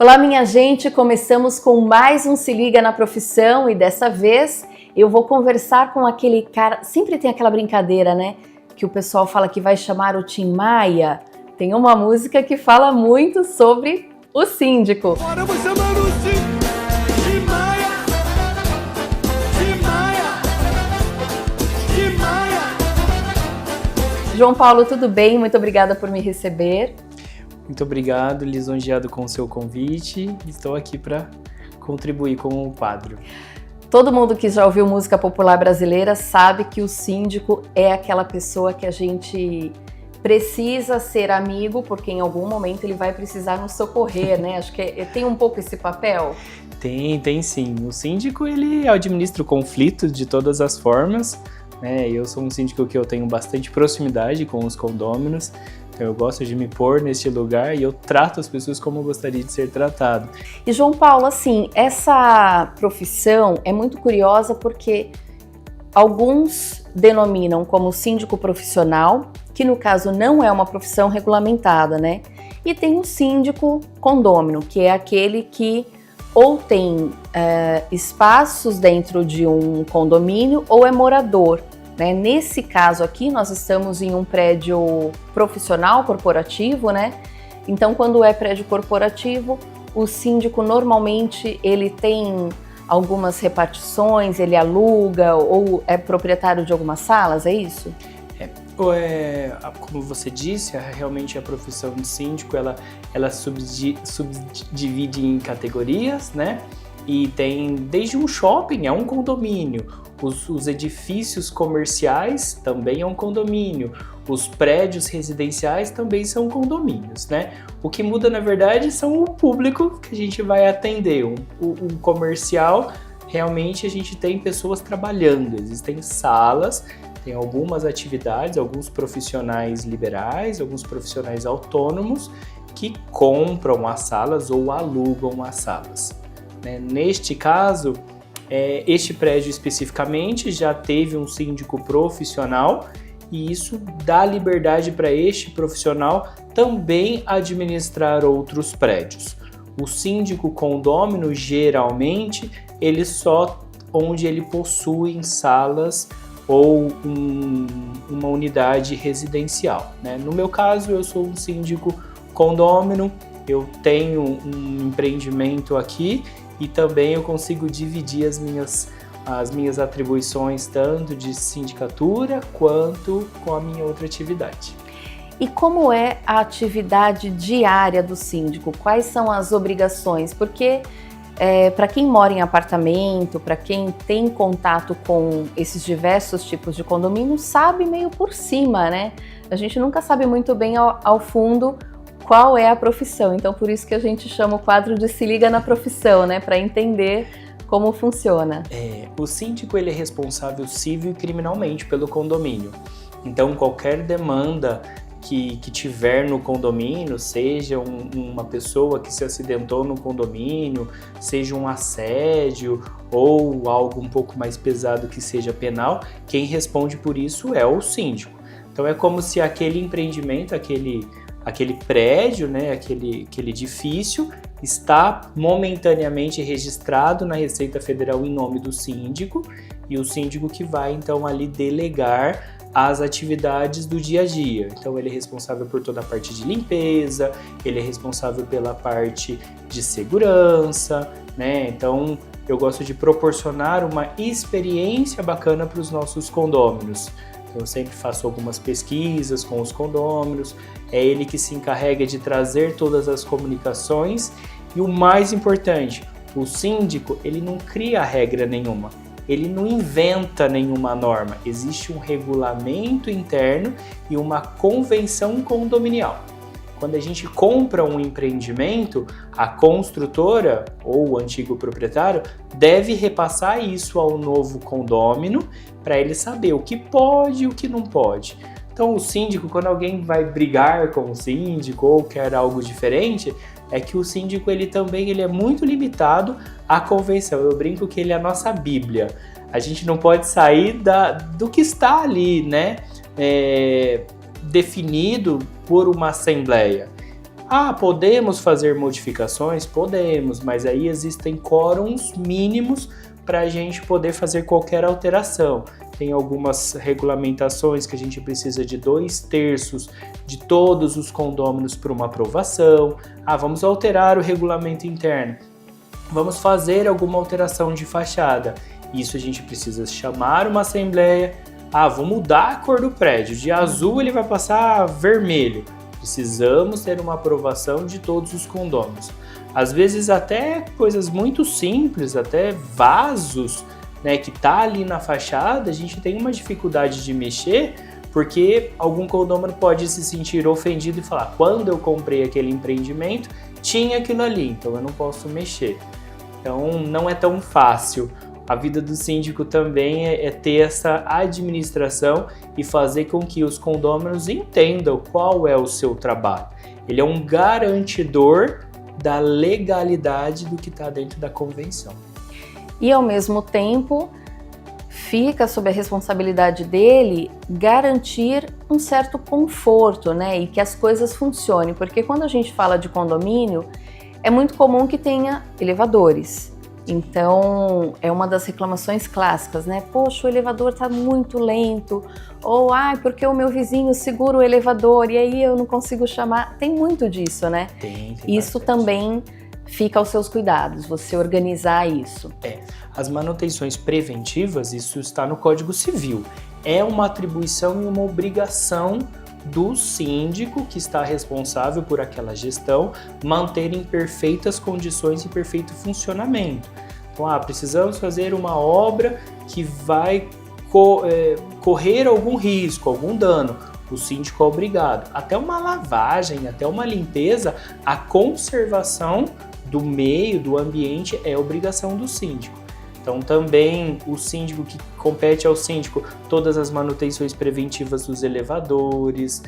Olá, minha gente! Começamos com mais um Se Liga na Profissão e dessa vez eu vou conversar com aquele cara... Sempre tem aquela brincadeira, né? Que o pessoal fala que vai chamar o Tim Maia. Tem uma música que fala muito sobre o síndico. Bora, vou chamar o Tim Maia. Tim Maia. Tim Maia. João Paulo, tudo bem? Muito obrigada por me receber. Muito obrigado, lisonjeado com o seu convite. Estou aqui para contribuir com o quadro. Todo mundo que já ouviu música popular brasileira sabe que o síndico é aquela pessoa que a gente precisa ser amigo, porque em algum momento ele vai precisar nos socorrer, né? Acho que tem um pouco esse papel. Tem sim. O síndico, ele administra o conflito de todas as formas, né? Eu sou um síndico que eu tenho bastante proximidade com os condôminos. Eu gosto de me pôr neste lugar e eu trato as pessoas como eu gostaria de ser tratado. E João Paulo, assim, essa profissão é muito curiosa porque alguns denominam como síndico profissional, que no caso não é uma profissão regulamentada, né? E tem o síndico condômino, que é aquele que ou tem espaços dentro de um condomínio ou é morador. Né? Nesse caso aqui, nós estamos em um prédio profissional, corporativo, né? Então, quando é prédio corporativo, o síndico normalmente ele tem algumas repartições, ele aluga ou é proprietário de algumas salas, é isso? Como você disse, realmente a profissão de síndico, ela subdivide em categorias, né? E tem desde um shopping, é um condomínio. Os edifícios comerciais também é um condomínio. Os prédios residenciais também são condomínios, né? O que muda, na verdade, são o público que a gente vai atender. O comercial, realmente, a gente tem pessoas trabalhando. Existem salas, tem algumas atividades, alguns profissionais liberais, alguns profissionais autônomos que compram as salas ou alugam as salas. Neste caso, este prédio especificamente já teve um síndico profissional e isso dá liberdade para este profissional também administrar outros prédios. O síndico condômino, geralmente, ele só onde ele possui salas ou uma unidade residencial. No meu caso, eu sou um síndico condômino, eu tenho um empreendimento aqui e também eu consigo dividir as minhas atribuições tanto de sindicatura quanto com a minha outra atividade. E como é a atividade diária do síndico? Quais são as obrigações? Porque para quem mora em apartamento, para quem tem contato com esses diversos tipos de condomínio, sabe meio por cima, né? A gente nunca sabe muito bem ao fundo qual é a profissão, então por isso que a gente chama o quadro de Se Liga na Profissão, né, para entender como funciona. O síndico, ele é responsável civil e criminalmente pelo condomínio, então qualquer demanda que tiver no condomínio, seja uma pessoa que se acidentou no condomínio, seja um assédio ou algo um pouco mais pesado que seja penal, quem responde por isso é o síndico. Então é como se aquele empreendimento, aquele prédio, né, aquele edifício, está momentaneamente registrado na Receita Federal em nome do síndico, e o síndico que vai, então, ali delegar as atividades do dia a dia. Então, ele é responsável por toda a parte de limpeza, ele é responsável pela parte de segurança, né? Então, eu gosto de proporcionar uma experiência bacana para os nossos condôminos. Eu sempre faço algumas pesquisas com os condôminos, é ele que se encarrega de trazer todas as comunicações e o mais importante, o síndico, ele não cria regra nenhuma, ele não inventa nenhuma norma, existe um regulamento interno e uma convenção condominial. Quando a gente compra um empreendimento, a construtora ou o antigo proprietário deve repassar isso ao novo condômino para ele saber o que pode e o que não pode. Então o síndico, quando alguém vai brigar com o síndico ou quer algo diferente, é que o síndico ele é muito limitado à convenção. Eu brinco que ele é a nossa Bíblia. A gente não pode sair do que está ali, né? Definido por uma assembleia. Podemos fazer modificações? Podemos, mas aí existem quórums mínimos para a gente poder fazer qualquer alteração. Tem algumas regulamentações que a gente precisa de 2/3 de todos os condôminos para uma aprovação. Vamos alterar o regulamento interno. Vamos fazer alguma alteração de fachada. Isso a gente precisa chamar uma assembleia. Vou mudar a cor do prédio. De azul ele vai passar a vermelho. Precisamos ter uma aprovação de todos os condôminos. Às vezes até coisas muito simples, até vasos, né, que tá ali na fachada, a gente tem uma dificuldade de mexer, porque algum condômino pode se sentir ofendido e falar: quando eu comprei aquele empreendimento, tinha aquilo ali, então eu não posso mexer. Então não é tão fácil. A vida do síndico também é ter essa administração e fazer com que os condôminos entendam qual é o seu trabalho. Ele é um garantidor da legalidade do que está dentro da convenção. E ao mesmo tempo, fica sob a responsabilidade dele garantir um certo conforto, né? E que as coisas funcionem, porque quando a gente fala de condomínio, é muito comum que tenha elevadores. Então, é uma das reclamações clássicas, né? Poxa, o elevador está muito lento. Ou, porque o meu vizinho segura o elevador e aí eu não consigo chamar. Tem muito disso, né? Tem isso bastante. Também fica aos seus cuidados, você organizar isso. As manutenções preventivas, isso está no Código Civil. É uma atribuição e uma obrigação do síndico, que está responsável por aquela gestão, manter em perfeitas condições e perfeito funcionamento. Então, precisamos fazer uma obra que vai correr algum risco, algum dano. O síndico é obrigado. Até uma lavagem, até uma limpeza, a conservação do meio, do ambiente é obrigação do síndico. Então também o síndico, que compete ao síndico todas as manutenções preventivas dos elevadores,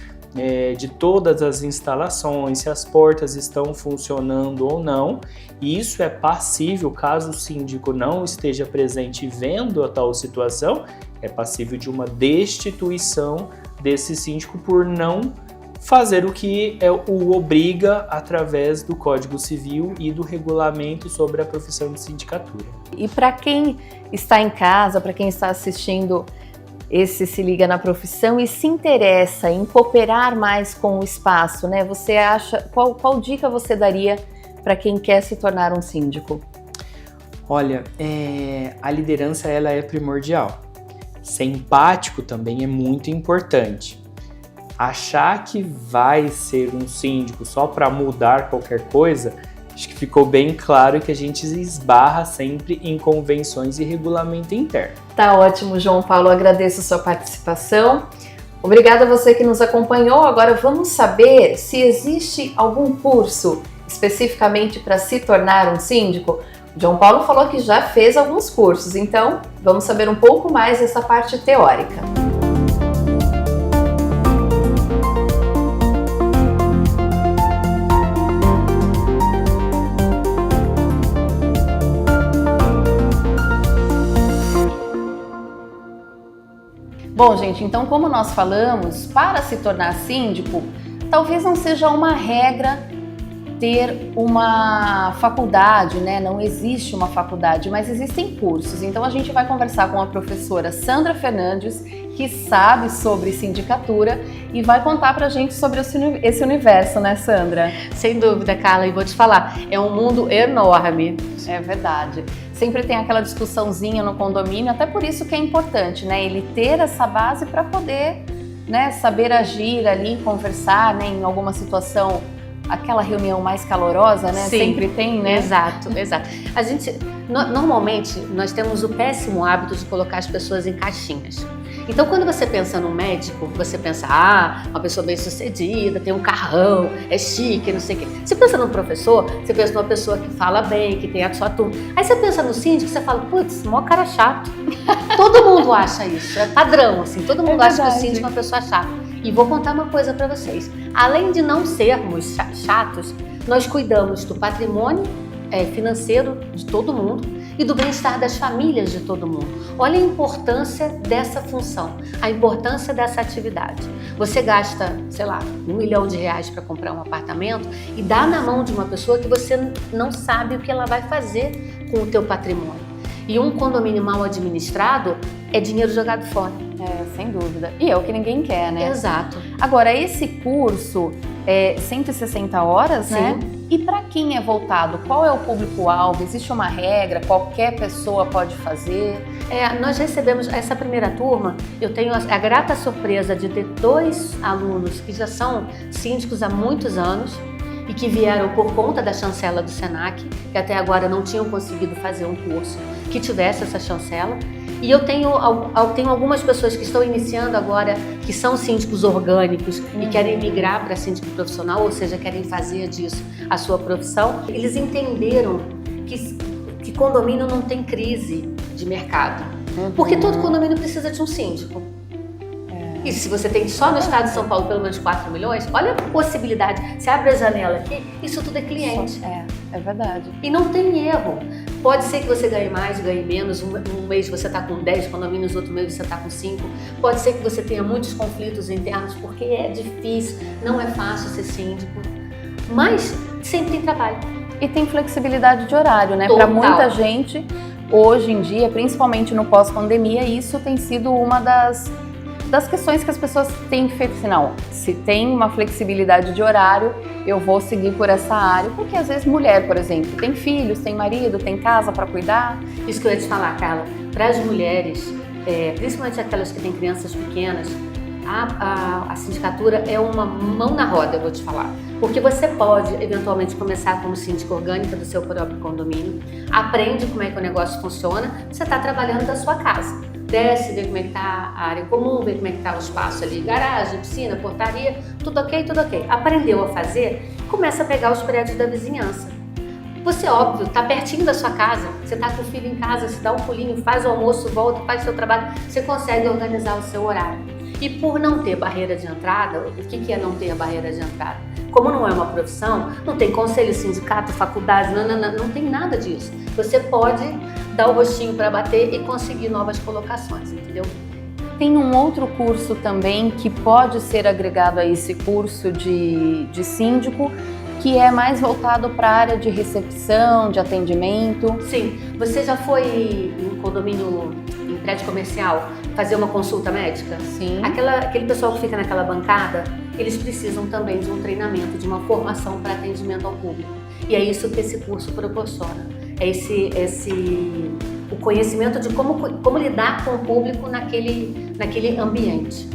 de todas as instalações, se as portas estão funcionando ou não. E isso é passível, caso o síndico não esteja presente e vendo a tal situação, é passível de uma destituição desse síndico por não fazer o que o obriga através do Código Civil e do regulamento sobre a profissão de sindicatura. E para quem está em casa, para quem está assistindo esse Se Liga na Profissão e se interessa em cooperar mais com o espaço, né? Você acha, qual dica você daria para quem quer se tornar um síndico? Olha, a liderança ela é primordial. Ser empático também é muito importante. Achar que vai ser um síndico só para mudar qualquer coisa, acho que ficou bem claro que a gente esbarra sempre em convenções e regulamento interno. Tá ótimo, João Paulo, agradeço a sua participação. Obrigada a você que nos acompanhou. Agora vamos saber se existe algum curso especificamente para se tornar um síndico. O João Paulo falou que já fez alguns cursos, então vamos saber um pouco mais dessa parte teórica. Bom, gente, então como nós falamos, para se tornar síndico, talvez não seja uma regra ter uma faculdade, né? Não existe uma faculdade, mas existem cursos. Então a gente vai conversar com a professora Sandra Fernandes, que sabe sobre sindicatura e vai contar pra gente sobre esse universo, né, Sandra? Sem dúvida, Carla, e vou te falar, é um mundo enorme. É verdade. Sempre tem aquela discussãozinha no condomínio, até por isso que é importante, né? Ele ter essa base para poder, né, saber agir ali, conversar, né, em alguma situação, aquela reunião mais calorosa, né? Sim, sempre tem, né? Exato. A gente, normalmente, nós temos o péssimo hábito de colocar as pessoas em caixinhas. Então, quando você pensa num médico, você pensa, uma pessoa bem-sucedida, tem um carrão, é chique, não sei o quê. Você pensa num professor, você pensa numa pessoa que fala bem, que tem a sua turma. Aí você pensa no síndico, você fala, putz, mó cara chato. Todo mundo acha isso, é padrão, assim, todo mundo acha que o síndico é uma pessoa chata. E vou contar uma coisa para vocês. Além de não sermos chatos, nós cuidamos do patrimônio financeiro de todo mundo e do bem-estar das famílias de todo mundo. Olha a importância dessa função, a importância dessa atividade. Você gasta, sei lá, R$1 milhão para comprar um apartamento e dá na mão de uma pessoa que você não sabe o que ela vai fazer com o teu patrimônio. E um condomínio mal administrado é dinheiro jogado fora. Sem dúvida. E é o que ninguém quer, né? Exato. Agora, esse curso é 160 horas, né? E para quem é voltado? Qual é o público-alvo? Existe uma regra? Qualquer pessoa pode fazer? Nós recebemos essa primeira turma, eu tenho a grata surpresa de ter 2 alunos que já são síndicos há muitos anos e que vieram por conta da chancela do Senac, que até agora não tinham conseguido fazer um curso que tivesse essa chancela. E eu tenho algumas pessoas que estão iniciando agora, que são síndicos orgânicos e querem migrar para síndico profissional, ou seja, querem fazer disso a sua profissão. Eles entenderam que condomínio não tem crise de mercado, porque todo condomínio precisa de um síndico. E se você tem só no estado de São Paulo pelo menos 4 milhões, olha a possibilidade. Você abre a janela aqui, isso tudo é cliente. É verdade. E não tem erro. Pode ser que você ganhe mais, ganhe menos. Um mês você está com 10 condomínios, outro mês você está com 5. Pode ser que você tenha muitos conflitos internos, porque é difícil, não é fácil ser síndico. Mas sempre tem trabalho. E tem flexibilidade de horário, né? Total. Para muita gente, hoje em dia, principalmente no pós-pandemia, isso tem sido uma das questões que as pessoas têm feito assim, não, se tem uma flexibilidade de horário, eu vou seguir por essa área, porque às vezes mulher, por exemplo, tem filhos, tem marido, tem casa para cuidar. Isso que eu ia te falar, Carla, para as mulheres, principalmente aquelas que têm crianças pequenas, a sindicatura é uma mão na roda, eu vou te falar. Porque você pode, eventualmente, começar como síndica orgânica do seu próprio condomínio, aprende como é que o negócio funciona, você está trabalhando da sua casa. Desce, vê como é que está a área comum, vê como é que está o espaço ali, garagem, piscina, portaria, tudo ok, tudo ok. Aprendeu a fazer, começa a pegar os prédios da vizinhança. Você, óbvio, está pertinho da sua casa, você está com o filho em casa, você dá um pulinho, faz o almoço, volta, faz o seu trabalho, você consegue organizar o seu horário. E por não ter barreira de entrada, o que é não ter barreira de entrada? Como não é uma profissão, não tem conselho, sindicato, faculdade, não tem nada disso. Você pode dar o rostinho para bater e conseguir novas colocações, entendeu? Tem um outro curso também que pode ser agregado a esse curso de síndico, que é mais voltado para a área de recepção, de atendimento. Sim. Você já foi em condomínio, em prédio comercial, fazer uma consulta médica? Sim. Aquele pessoal que fica naquela bancada, eles precisam também de um treinamento, de uma formação para atendimento ao público. E é isso que esse curso proporciona. É o conhecimento de como lidar com o público naquele ambiente.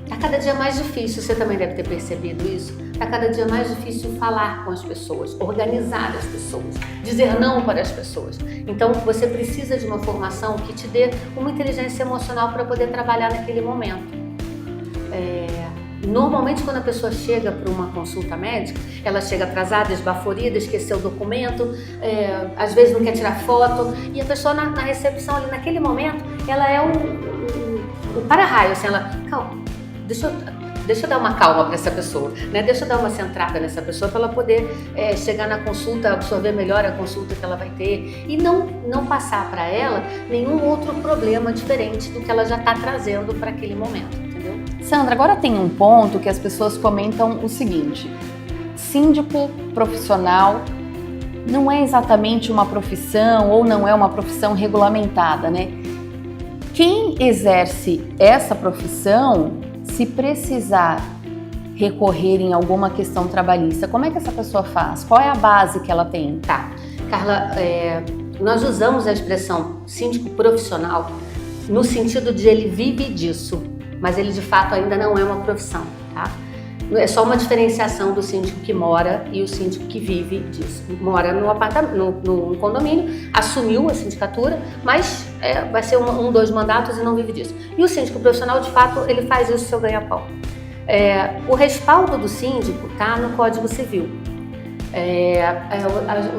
Tá cada dia mais difícil, você também deve ter percebido isso, tá cada dia mais difícil falar com as pessoas, organizar as pessoas, dizer não para as pessoas. Então você precisa de uma formação que te dê uma inteligência emocional para poder trabalhar naquele momento. Normalmente quando a pessoa chega para uma consulta médica, ela chega atrasada, esbaforida, esqueceu o documento, às vezes não quer tirar foto, e a pessoa na recepção ali naquele momento, ela é o para-raio, assim, ela, calma, deixa eu dar uma calma para essa pessoa, né? Deixa eu dar uma centrada nessa pessoa para ela poder chegar na consulta, absorver melhor a consulta que ela vai ter e não passar para ela nenhum outro problema diferente do que ela já está trazendo para aquele momento, entendeu? Sandra, agora tem um ponto que as pessoas comentam o seguinte: síndico profissional não é exatamente uma profissão ou não é uma profissão regulamentada, né? Quem exerce essa profissão, se precisar recorrer em alguma questão trabalhista, como é que essa pessoa faz? Qual é a base que ela tem? Tá, Carla, nós usamos a expressão síndico profissional no sentido de ele vive disso, mas ele de fato ainda não é uma profissão, tá? É só uma diferenciação do síndico que mora e o síndico que vive disso. Mora no apartamento, no condomínio, assumiu a sindicatura, mas vai ser 2 mandatos e não vive disso. E o síndico profissional, de fato, ele faz isso seu ganha-pão. O respaldo do síndico está no Código Civil.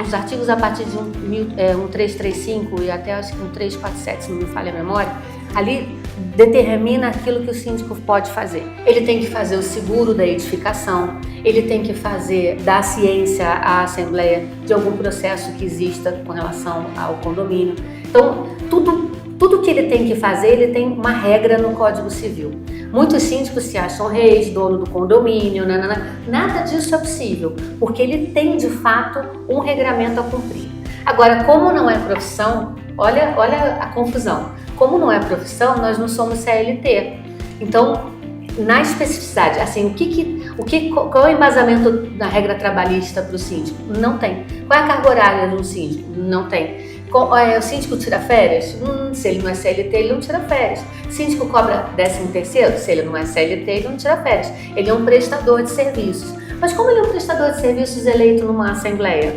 Os artigos a partir de 1335 e até acho que 1347, se não me falha a memória, ali determina aquilo que o síndico pode fazer. Ele tem que fazer o seguro da edificação, ele tem que dar ciência à Assembleia de algum processo que exista com relação ao condomínio. Então, tudo que ele tem que fazer, ele tem uma regra no Código Civil. Muitos síndicos se acham reis, dono do condomínio, nada disso é possível, porque ele tem de fato um regramento a cumprir. Agora, como não é profissão, olha a confusão. Como não é profissão, nós não somos CLT. Então, na especificidade, assim, qual é o embasamento da regra trabalhista para o síndico? Não tem. Qual é a carga horária de um síndico? Não tem. O síndico tira férias? Se ele não é CLT, ele não tira férias. O síndico cobra 13º? Se ele não é CLT, ele não tira férias. Ele é um prestador de serviços. Mas como ele é um prestador de serviços eleito numa assembleia?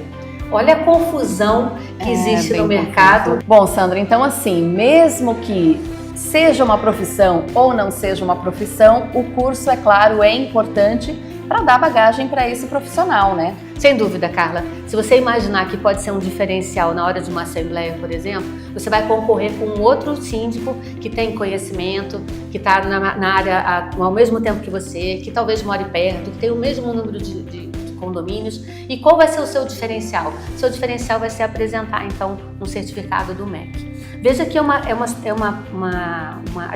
Olha a confusão que existe no mercado. Bom, Sandra, então assim, mesmo que seja uma profissão ou não seja uma profissão, o curso, é claro, é importante para dar bagagem para esse profissional, né? Sem dúvida, Carla. Se você imaginar que pode ser um diferencial na hora de uma assembleia, por exemplo, você vai concorrer com um outro síndico que tem conhecimento, que está na área ao mesmo tempo que você, que talvez more perto, que tem o mesmo número de condomínios. E qual vai ser o seu diferencial? O seu diferencial vai ser apresentar, então, um certificado do MEC. Veja que a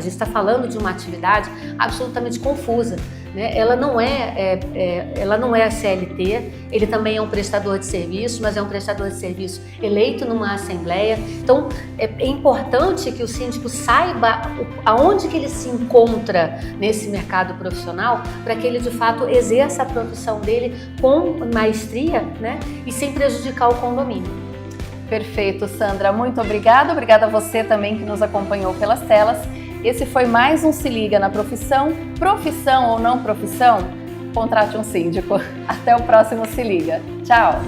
gente está falando de uma atividade absolutamente confusa, né? Ela não é CLT, ele também é um prestador de serviço, mas é um prestador de serviço eleito numa assembleia. Então, é importante que o síndico saiba aonde que ele se encontra nesse mercado profissional, para que ele, de fato, exerça a profissão dele com maestria, né? E sem prejudicar o condomínio. Perfeito, Sandra. Muito obrigada. Obrigada a você também que nos acompanhou pelas telas. Esse foi mais um Se Liga na Profissão. Profissão ou não profissão? Contrate um síndico. Até o próximo Se Liga. Tchau!